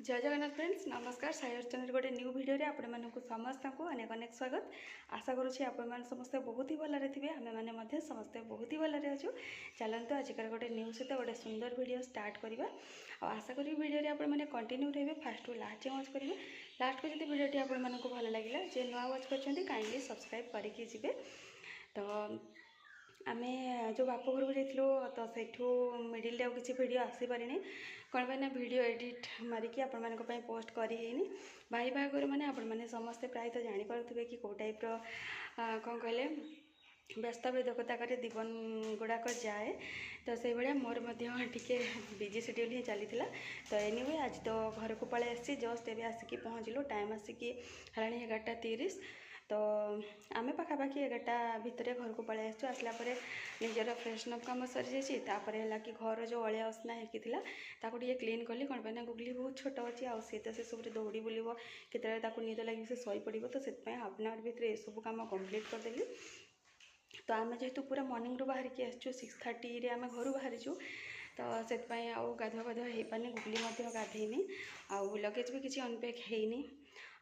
जय जगन्नाथ फ्रेंड्स नमस्कार सायर चैनल गोटे न्यू वीडियो रे आपण मानक समस्त को अनेक अनेक स्वागत। आशा करुँचे आपण मान समस्ते बहुत ही भल थे आम मैंने समस्ते बहुत ही भल अच्छु। चलते आजिकार गोटे न्यू सहित गोटे सुंदर वीडियो स्टार्ट करवा। आशा करी वीडियो आपण मैंने कंटिन्यू रहे फास्ट टू लास्ट वाच करेंगे। लास्ट को जब वीडियो आपण मानक भल लगे जे नुआ वाच कर काइंडली सब्सक्राइब करके जी। तो आमे जो बाप घर को जाइलु तो सेठू मिडिल रे किसी वीडियो आसी पारिनी कौन पाई ना वीडियो एडिट मारिकी आपण मानक पई पोस्ट करी हेनी। भाई बागर माने आपण माने समस्ते प्राय तो जानि पारुथिबे कि को टाइप रो कोन कहले व्यस्त बेदकता करे जीवन गुड़ाक जाए। तो से भाया मोर मध्य टिके बिजी शेड्यूल ही चली था। तो एनीवे आज तो घर को पळे आसी जस्ट एबे आसिकी पहुँचलु टाइम आसिकी हलाणी 11:30। तो आम पाखापाखि 11टा भितर घर को पळे आसचु। आसला परे निजर फ्रेशन अप काम सरी जाइए। तापर है कि घर जो अलिया असना होता ताको टिके क्लीन कली कौन पाई ना गुगली बहुत छोट अच्छी आउ सी तो से सब दौड़ी बुलब केत निद लगे से शई पड़ो। तो से हाफ एन आवर भितर ये सब कम कम्प्लीट करदेली। तो आम जेहेतु पूरा मॉर्निंग रू बाहर की आसचु 6:30 आम घर बाहरीचु। तो से आउ गाधुआ गाधुआ हो पानी गुगली गाधेनी आउ लगेज भी किसी अनपैक होनी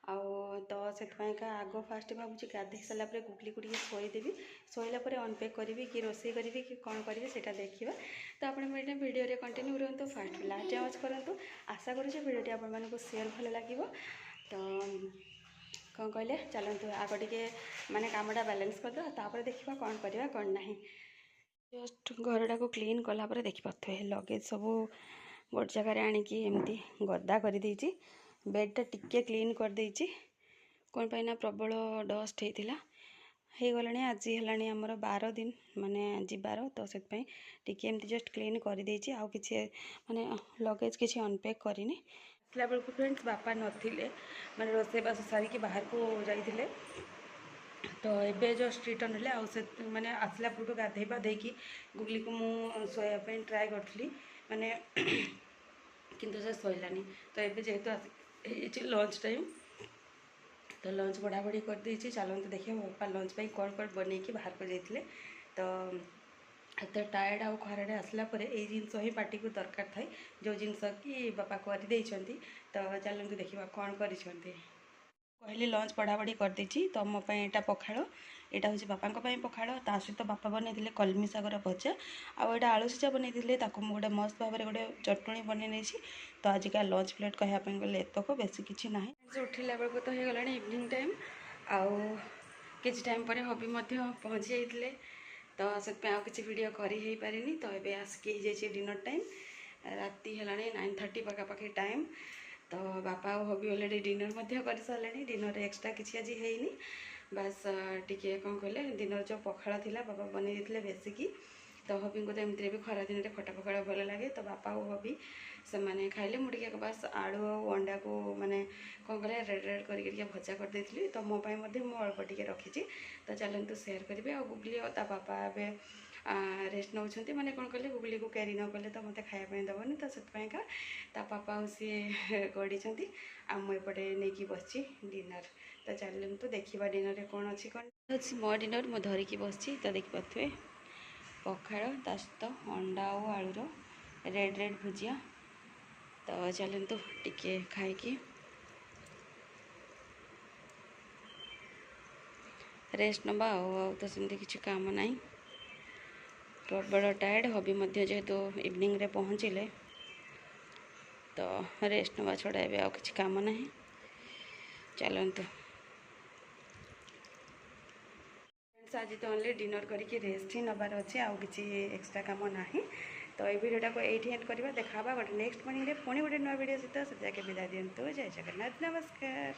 आउ। तो से आग फास्ट भावुँ गाधे सारापर गुगली को शोदेवी शोला अनपैक करी कि रोसे करी कि कौन करेंगे से देखा। तो आप वीडियो कंटिन्यू रुहतु फास्ट लास्ट वॉच करूँ। आशा करुँचे वीडियो आप सेयार भल लगे। तो कौन कहले चलते आग टे माने कामटा बैलेंस करदे देखा कौन करवा कौन ना। जस्ट घरटा को क्लीन कलापर देखिपे लगेज सब गोटे जगार आणिकी एमती गदा कर बेडटा टिके क्लीन कर देइछि। कौन पाई ना प्रबल डस्ट होता हो गलानी आज है आमर 12 दिन माने जीवार। तो से टिके एमती जस्ट क्लीन कर देइछि आउ किछि माने लगेज किछि अनपैक करिनी। आसला बेल को फ्रेंड्स बापा नथिले माने रोसे बास सारिकी बाहर को जाइथिले। तो एबे जस्ट रिटर्न हेले आउ से माने आसला बेल गाधे पाधे कि गुगली को मु सोया ट्राए करी माने किंतु से सोइलानी। तो एबे जेहेतु लंच टाइम तो लंच बढ़ा बढ़ी कर देइछि। चलते देखिए बापा लंच पाई कौन कौन बनईकि बाहर को जाइथिले। तो एत टायर्ड आउ खराड़े आसला परे ए जिनस ही पार्टी को दरकार थाए जो जिनस कि बापा कर देइछंती। तो चलते देखिए कौन करिछंती। कहली लंच बढ़ा बढ़ी कर देइछि। तो मो पई एटा पखाळो एटा होछि बापांक पई पखाळो ता सहित बापा बनैथिले कलमी सागर भजा आउ एटा आलू सिझा बनैथिले ताको मु गोटे मस्त भाव गोटे चटणी बनै नेछि। तो आजिका लंच प्लेट कहया पई गले एतक बेसी किछि नाही। उठिला बेल को तो हो गलानी इवनिंग टाइम आउ किछि टाइम पर हबी मध्य पहुँची जाइथिले। तो से आउ किछि वीडियो करी हे पारिनी। तो एबे आसकी हो जाइछि डिनर टाइम राति हेलानी 9:30 पाखापाखि टाइम। तो बापा हबी अलरेडी डिनर कर सारे डिनर एक्सट्रा किसी आज है बास टिके कौन कहले डिनर जो पखाड़ थिला बापा बनै देथिले बेसिकी। तो हबी को तो एमती भी खरा दिन में खटा पखाड़ भल लगे। तो बापा और हबी से मैंने खाइले मुझे बास आलू और अंडा को माने कौन कहले रेड रेड करके भजा कर देथिली। तो मो पाई मध्य मु अल्प टिके रखी। तो चलते शेयर करेंगे आ गुगली और ता बापा ए रेस्ट नौ माने कौन कहले गुगली को कैरी न कले तो मत खायापी दबनी। तो से ता पापा सी गड़ी आ मुपटे नहीं बस डिनर। तो चलते देखा डिनर कौन अच्छी कौन अच्छी मो डिनर मो धरिकी बस। तो देखिपे पखाड़ ता सहित अंडा और आलूर रेड रेड भुजिया। तो चलते टिके खाई रेस्ट नवा तो सेमती किसी काम ना प्रबल टायर्ड हबी मध्य जेहेतु इवनिंग रे पहुँचले। तो रेस्ट नवा छड़ा ए किसी काम ना। चलते आज तो ओनली डिनर करके रेस्ट ही नबार अच्छे आउ किसी एक्सट्रा काम ना। तो ये वीडियोटा को ये एंड करवा देखा गोटे नेक्स्ट मॉर्निंग पुणी गोटे नुआ वीडियो सहित से जाके विदा दिंतु। जय जगन्नाथ नमस्कार।